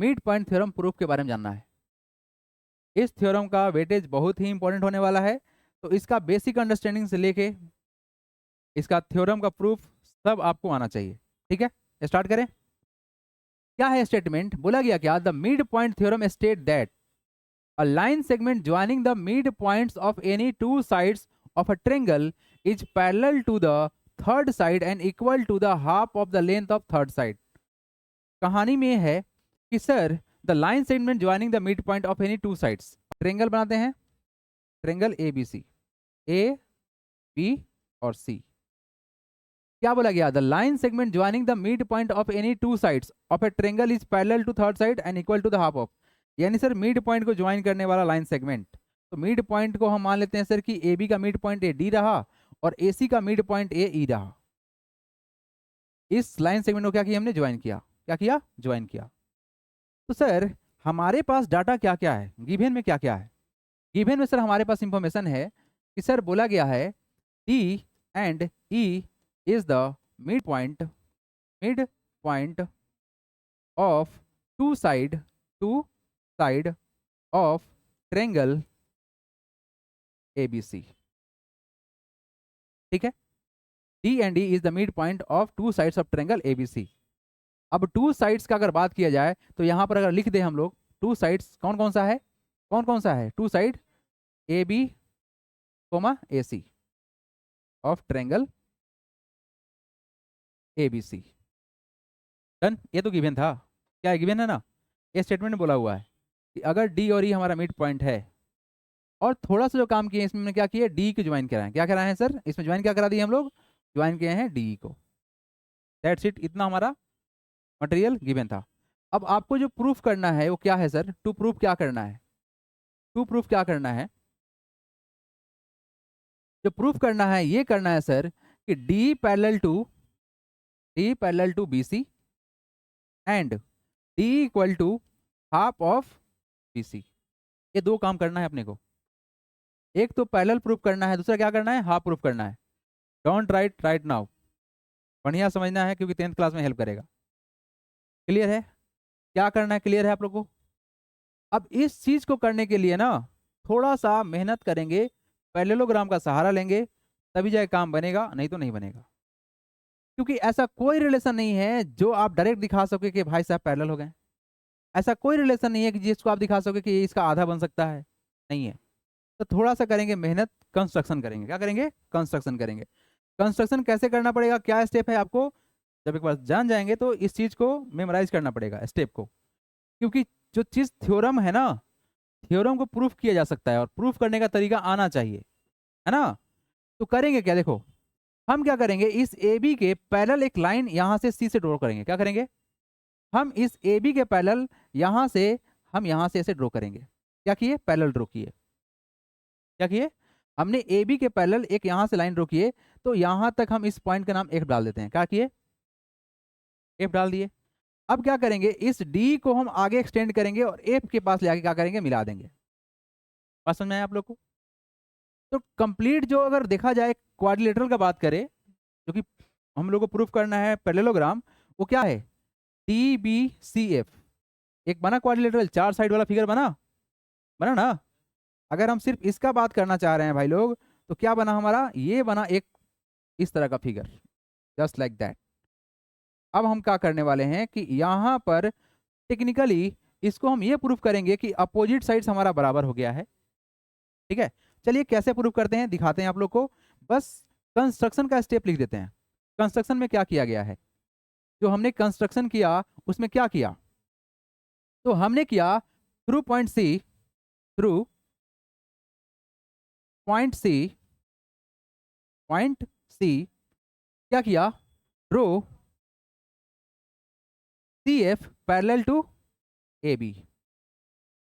Mid point theorem proof के बारे में जानना है। इस थ्योरम का वेटेज बहुत ही इंपॉर्टेंट होने वाला है, तो इसका बेसिक अंडरस्टैंडिंग से लेके इसका थ्योरम का प्रूफ सब आपको आना चाहिए। ठीक है, स्टार्ट करें। क्या है स्टेटमेंट? बोला गया क्या, the mid point theorem state that a line segment joining the midpoints of any two sides of a triangle is parallel to the third side and equal to the half of the length of third side। कहानी में है कि sir the line segment joining the mid point of any two sides, triangle बनाते हैं, triangle A B C, A B और सी। क्या बोला गया, the line segment joining the mid point of any two sides of a triangle is parallel to third side and equal to the half of. यानी sir mid point को ज्वाइन करने वाला लाइन सेगमेंट, तो मिड पॉइंट को हम मान लेते हैं सर कि ए बी का मिड पॉइंट ए डी रहा और ए सी का मिड पॉइंट ए ई रहा। इस लाइन सेगमेंट को क्या किया हमने, ज्वाइन किया। क्या किया, ज्वाइन किया। तो सर हमारे पास डाटा क्या क्या है, गिवन में क्या क्या है? गिवन में सर हमारे पास इंफॉर्मेशन है कि सर बोला गया है D and E is the mid point of two side of triangle ABC। ठीक है, D and E is the mid point of two sides of triangle ABC। अब टू साइड्स का अगर बात किया जाए तो यहां पर अगर लिख दे हम लोग टू साइड्स कौन कौन सा है, कौन कौन सा है two side, AB comma AC of triangle ABC। Done, ये तो गिवन था। क्या गिवन है ना, ये स्टेटमेंट में बोला हुआ है कि अगर डी और ई हमारा मिड पॉइंट है, और थोड़ा सा जो काम किए इसमें हमने क्या किया, डी को ज्वाइन कराएं। क्या कराए हैं सर, इसमें ज्वाइन क्या करा दिए हम लोग, ज्वाइन किए हैं डी को। दैट्स इट, इतना हमारा मटेरियल गिवन था। अब आपको जो प्रूफ करना है वो क्या है सर, टू प्रूफ क्या करना है, टू प्रूफ क्या करना है, जो प्रूफ करना है ये करना है सर कि D parallel to BC and D equal to half of BC। ये दो काम करना है अपने को, एक तो पैरेलल प्रूफ करना है, दूसरा क्या करना है, हाफ प्रूफ करना है। डोंट राइट नाउ, बढ़िया समझना है क्योंकि 10th क्लास में हेल्प करेगा। क्लियर है क्या करना है, क्लियर है आप लोग को? अब इस चीज को करने के लिए ना थोड़ा सा मेहनत करेंगे, पैरेललोग्राम का सहारा लेंगे, तभी जाए काम बनेगा, नहीं तो नहीं बनेगा। क्योंकि ऐसा कोई रिलेशन नहीं है जो आप डायरेक्ट दिखा सके कि भाई साहब पैरेलल हो गए। ऐसा कोई रिलेशन नहीं है कि जिसको आप दिखा सके कि ये इसका आधा बन सकता है, नहीं है। तो थोड़ा सा करेंगे मेहनत, कंस्ट्रक्शन करेंगे। क्या करेंगे, कंस्ट्रक्शन करेंगे। कंस्ट्रक्शन कैसे करना पड़ेगा, क्या स्टेप है आपको, जब एक बार जान जाएंगे तो इस चीज को मेमोराइज करना पड़ेगा स्टेप को। क्योंकि जो चीज थ्योरम है ना, थ्योरम को प्रूफ किया जा सकता है और प्रूफ करने का तरीका आना चाहिए, है ना। तो करेंगे क्या, देखो हम क्या करेंगे, इस ए बी के पैरेलल एक लाइन यहां से सी से ड्रॉ करेंगे। क्या करेंगे, हम इस ए बी के पैरेलल यहां से हम यहां से ऐसे ड्रॉ करेंगे। क्या किए, पैरेलल ड्रॉ किए। क्या किए, हमने ए बी के पैरेलल एक यहां से लाइन ड्रॉ किए, तो यहां तक हम इस पॉइंट का नाम एफ डाल देते हैं। क्या किए, एफ डाल दिए। अब क्या करेंगे, इस डी को हम आगे एक्सटेंड करेंगे और एफ के पास ले आके क्या करेंगे, मिला देंगे। बात समझ में आया आप लोग को? तो कंप्लीट जो अगर देखा जाए क्वाड्रिलेटरल का बात करें, जो कि हम लोग को प्रूफ करना है पैरेललोग्राम, वो क्या है, TBCF। एक बना क्वाड्रिलेटरल, चार साइड वाला फिगर बना, बना ना। अगर हम सिर्फ इसका बात करना चाह रहे हैं भाई लोग, तो क्या बना हमारा, ये बना एक इस तरह का फिगर, जस्ट लाइक दैट। अब हम क्या करने वाले हैं कि यहां पर टेक्निकली इसको हम ये प्रूफ करेंगे कि अपोजिट साइड्स हमारा बराबर हो गया है। ठीक है, चलिए कैसे प्रूफ करते हैं दिखाते हैं आप लोग को। बस कंस्ट्रक्शन का स्टेप लिख देते हैं। कंस्ट्रक्शन में क्या किया गया है, जो हमने कंस्ट्रक्शन किया उसमें क्या किया, तो हमने किया थ्रू पॉइंट सी क्या किया, draw CF parallel to AB।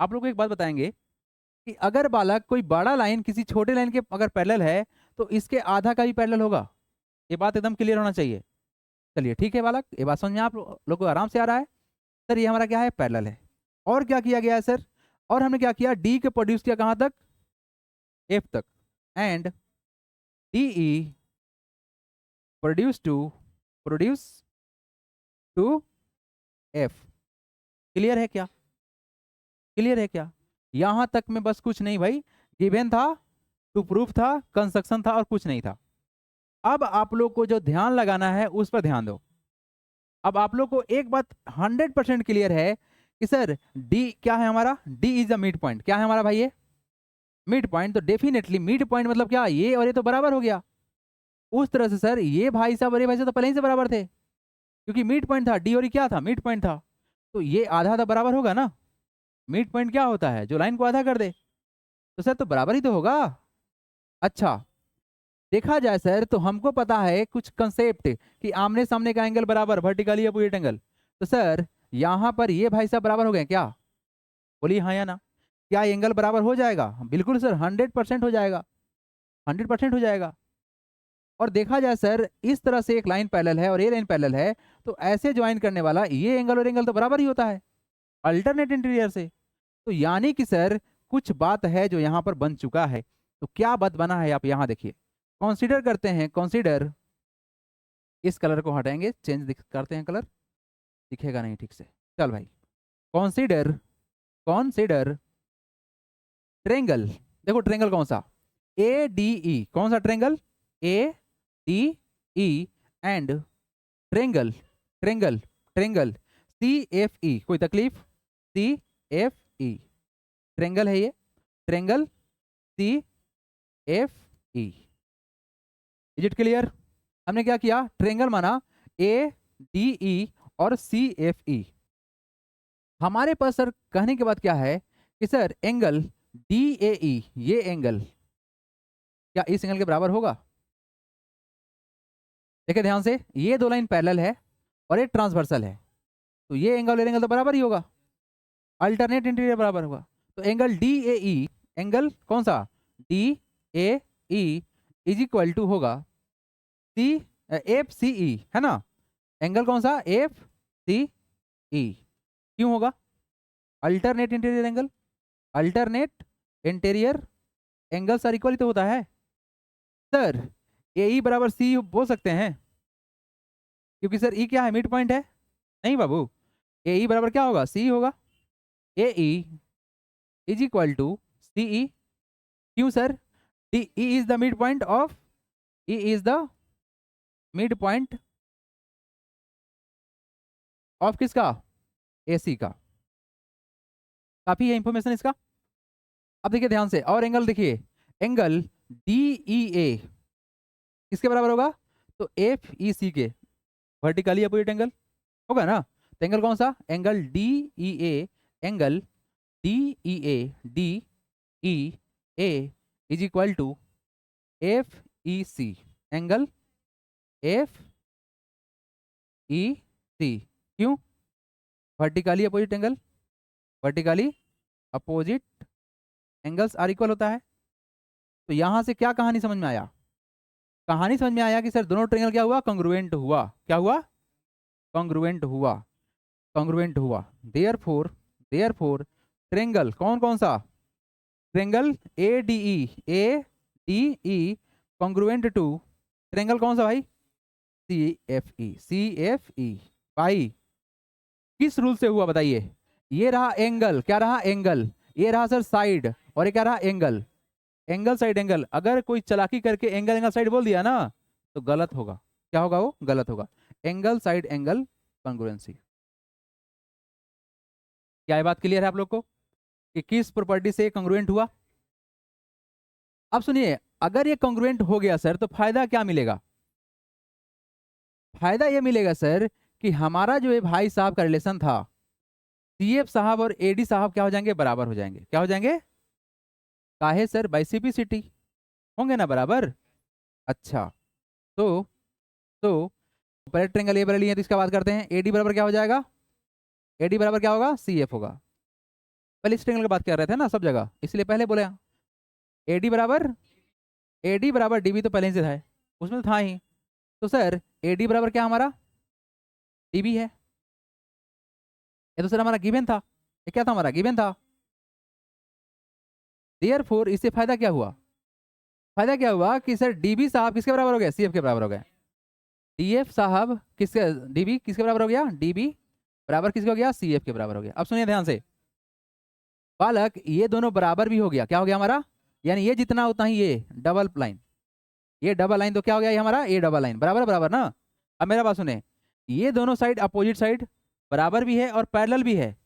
आप लोग को एक बात बताएंगे कि अगर बालक कोई बड़ा लाइन किसी छोटे लाइन के अगर पैरेलल है तो इसके आधा का भी पैरेलल होगा। ये बात एकदम क्लियर होना चाहिए। चलिए ठीक है बालक, ये बात समझ में आप लोग को आराम से आ रहा है। सर ये हमारा क्या है, पैरेलल है। और क्या किया गया है सर, और हमने क्या किया, डी को प्रोड्यूस किया कहां तक, एफ तक, and DE produce to F. Clear है क्या? क्लियर है क्या? यहां तक में बस कुछ नहीं भाई, गिवन था, टू प्रूफ था, कंस्ट्रक्शन था और कुछ नहीं था। अब आप लोग को जो ध्यान लगाना है उस पर ध्यान दो। अब आप लोग को एक बात 100% क्लियर है कि सर डी क्या है हमारा, D is the mid point. क्या है हमारा भाई ये मिड पॉइंट, तो डेफिनेटली मिड पॉइंट मतलब क्या, ये और ये तो बराबर हो गया। उस तरह से सर ये भाई साहब और ये भाई साहब तो पहले ही से बराबर थे, क्योंकि मिड पॉइंट था, डी और ये क्या था, मिड पॉइंट था। तो ये आधा आधा बराबर होगा ना। मिड पॉइंट क्या होता है, जो लाइन को आधा कर दे। तो सर तो बराबर ही तो होगा। अच्छा, देखा जाए सर तो हमको पता है कुछ कंसेप्ट कि आमने सामने का एंगल बराबर वर्टिकली अपोजिट एंगल। तो सर यहाँ पर ये भाई साहब बराबर हो गए क्या? बोलिए हाँ या ना। क्या एंगल बराबर हो जाएगा? बिल्कुल सर, 100% हो जाएगा, 100% हो जाएगा। और देखा जाए सर इस तरह से एक लाइन पैरेलल है और ये लाइन पैरेलल है, तो ऐसे ज्वाइन करने वाला ये एंगल और एंगल तो बराबर ही होता है अल्टरनेट इंटीरियर से। तो यानी कि सर कुछ बात है जो यहाँ पर बन चुका है। तो क्या बात बना है आप यहाँ देखिए, कंसीडर करते हैं, कंसीडर, इस कलर को हटाएंगे, चेंज करते हैं कलर, दिखेगा नहीं ठीक से। चल भाई, कंसीडर, कंसीडर ट्रेंगल। देखो ट्रेंगल कौन सा, ए डी ई, कौन सा triangle, A D E, and triangle, triangle, triangle C F E, कोई तकलीफ, सी एफ ई, ट्रेंगल है ये, triangle C F E. Is it clear? हमने क्या किया, ट्रेंगल माना ए डी ई और सी एफ ई। हमारे पास सर कहने के बाद क्या है कि सर एंगल डी ए ई, ये एंगल क्या इस एंगल के बराबर होगा? देखिए ध्यान से, ये दो लाइन पैरेलल है और ये ट्रांसवर्सल है, तो ये एंगल और एंगल तो बराबर ही होगा, अल्टरनेट इंटीरियर बराबर होगा। तो angle D A E, angle कौन सा, D A E is equal to होगा सी एफ सी ई, है ना। एंगल कौन सा, एफ सी ई। क्यों होगा, alternate interior angle, alternate interior angle sir equal ही तो होता है। सर ए ई बराबर सी बोल सकते हैं, क्योंकि सर ई क्या है, मिड पॉइंट है। नहीं बाबू, ए ई बराबर क्या होगा, सी होगा। ए E is equal to C E. क्यों sir, D E is the mid point of, E is the mid point of किसका, ए सी का। काफी है इंफॉर्मेशन इसका। अब देखिए ध्यान से, और एंगल देखिए, एंगल डी ई ए किसके बराबर होगा, तो एफ ई सी के, वर्टिकली अपोजिट एंगल होगा ना। तो एंगल कौन सा, angle D E A, angle D E A, D E A is equal to F E C, angle F E C. क्यों, vertically opposite angle, vertically opposite angles are equal होता है। तो यहां से क्या कहानी समझ में आया, कहानी समझ में आया कि सर दोनों ट्रेंगल क्या हुआ, कॉन्ग्रुएंट हुआ। क्या हुआ, कॉन्ग्रुएंट हुआ, कॉन्ग्रुएंट हुआ। देयरफॉर, देयरफॉर ट्रेंगल कौन कौन सा, triangle A D E, A D E congruent to triangle कौन सा भाई, सी एफ ई, सी एफ ई। भाई किस रूल से हुआ बताइए, ये रहा एंगल, क्या रहा एंगल, ये रहा सर साइड, और ये क्या रहा एंगल, एंगल साइड एंगल। अगर कोई चालाकी करके एंगल एंगल साइड बोल दिया ना तो गलत होगा। क्या होगा, वो गलत होगा। Angle side angle congruency. क्या ये बात क्लियर है आप लोग को कि किस प्रॉपर्टी से कॉन्ग्रुएंट हुआ? अब सुनिए, अगर ये कॉन्ग्रुएंट हो गया सर तो फायदा क्या मिलेगा, फायदा ये मिलेगा सर कि हमारा जो ये भाई साहब का रिलेशन था, सीएफ साहब और एडी साहब क्या हो जाएंगे, बराबर हो जाएंगे। क्या हो जाएंगे, काहे सर, बाइसिपिसिटी, होंगे ना बराबर। अच्छा, तो तो पहले ट्रेंगल ए बराबर लिए तो इसका बात करते हैं, एडी बराबर क्या हो जाएगा, एडी बराबर क्या होगा, सी एफ होगा। पहले इस ट्रेंगल की बात कर रहे थे ना सब जगह, इसलिए पहले बोले एडी बराबर, एडी बराबर डीबी तो पहले ही से था, उसमें तो था ही। तो सर एडी बराबर क्या हमारा, डीबी है। ये तो सर हमारा गिवन था, ये क्या था हमारा, गिवन था। देयरफॉर इससे फायदा क्या हुआ, फायदा क्या हुआ कि सर डीबी साहब किसके बराबर हो गए, सीएफ के बराबर हो गए। डीएफ साहब किसके, डीबी किसके बराबर हो गया, डीबी बराबर किसके हो गया, सी एफ के बराबर हो गया। अब सुनिए ध्यान से बालक, ये दोनों बराबर भी हो गया, क्या हो गया हमारा, यानी ये जितना उतना ही ये डबल लाइन, ये डबल लाइन तो क्या हो गया ये हमारा ये डबल लाइन, बराबर बराबर ना। अब मेरा बात सुने, ये दोनों साइड अपोजिट साइड बराबर भी है और पैरेलल भी है,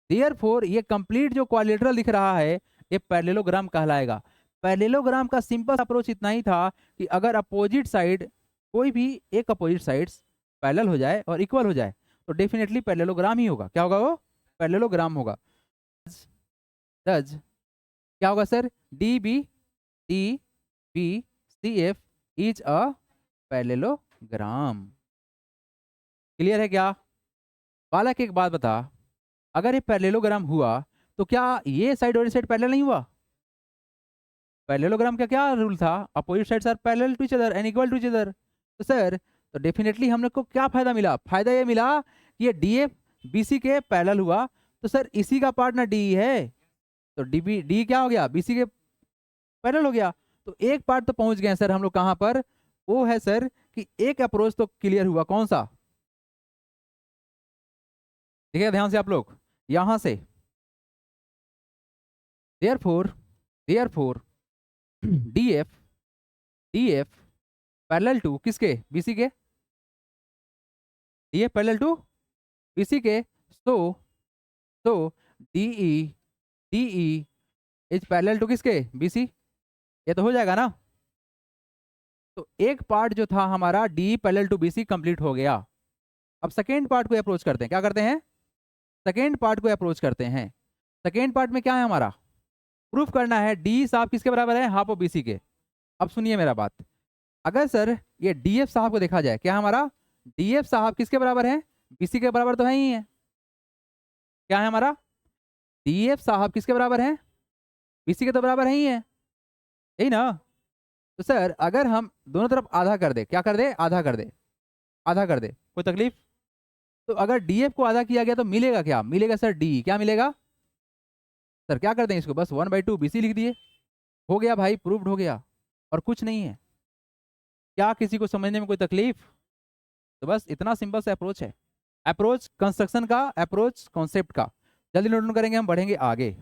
देयरफॉर ये कंप्लीट जो क्वाड्रिलेटरल दिख रहा है ये पैरेललोग्राम कहलाएगा। पैरेललोग्राम का सिंपल अप्रोच इतना ही था कि अगर अपोजिट साइड कोई भी एक अपोजिट साइड्स पैरेलल हो जाए और इक्वल हो जाए तो डेफिनेटली पैरेललोग्राम ही होगा, क्या होगा वो, पैरेललोग्राम होगा। दज क्या होगा sir, D B C F is a parallelogram. Clear है क्या। बालक एक बात बता, अगर ये पैरेललोग्राम हुआ तो क्या ये साइड और ये साइड पैरेलल नहीं हुआ। पैरेललोग्राम का क्या रूल था, opposite sides are parallel to each other and equal to each other. तो सर तो डेफिनेटली हम लोग को क्या फायदा मिला, फायदा ये मिला कि ये डी एफ बी सी के पैरेलल हुआ, तो सर इसी का पार्टनर डी है, तो डी क्या हो गया, बी सी के पैरेलल हो गया। तो एक पार्ट तो पहुंच गए सर हम लोग कहां पर, वो है सर कि एक अप्रोच तो क्लियर हुआ, कौन सा, ठीक है ध्यान से आप लोग यहां से, therefore D F parallel to किसके, बीसी के, D F parallel to BC के, so DE is parallel to किसके, बीसी, ये तो हो जाएगा ना। तो एक पार्ट जो था हमारा D parallel to BC complete हो गया। अब सेकेंड पार्ट को अप्रोच करते हैं, क्या करते हैं, सेकेंड पार्ट को अप्रोच करते हैं। सेकेंड पार्ट में क्या है हमारा, प्रूफ करना है डी साहब किसके बराबर है, हाफ ऑफ बीसी के। अब सुनिए मेरा बात, अगर सर ये डीएफ साहब को देखा जाए, क्या हमारा डीएफ साहब किसके बराबर है, बीसी के बराबर तो है ही है, क्या है हमारा डीएफ साहब किसके बराबर है, बीसी के तो बराबर है ही है, यही ना। तो सर अगर हम दोनों तरफ आधा कर दे, क्या कर दे, आधा कर दे, आधा कर दे, कोई तकलीफ। तो अगर डीएफ को आधा किया गया तो मिलेगा क्या, मिलेगा सर डी, क्या मिलेगा सर, क्या कर दें इसको, बस 1/2 बीसी लिख दिए, हो गया भाई, प्रूव्ड हो गया, और कुछ नहीं है। क्या किसी को समझने में कोई तकलीफ, तो बस इतना सिंपल सा अप्रोच है, अप्रोच कंस्ट्रक्शन का, अप्रोच कॉन्सेप्ट का। जल्दी नोट करेंगे, हम बढ़ेंगे आगे।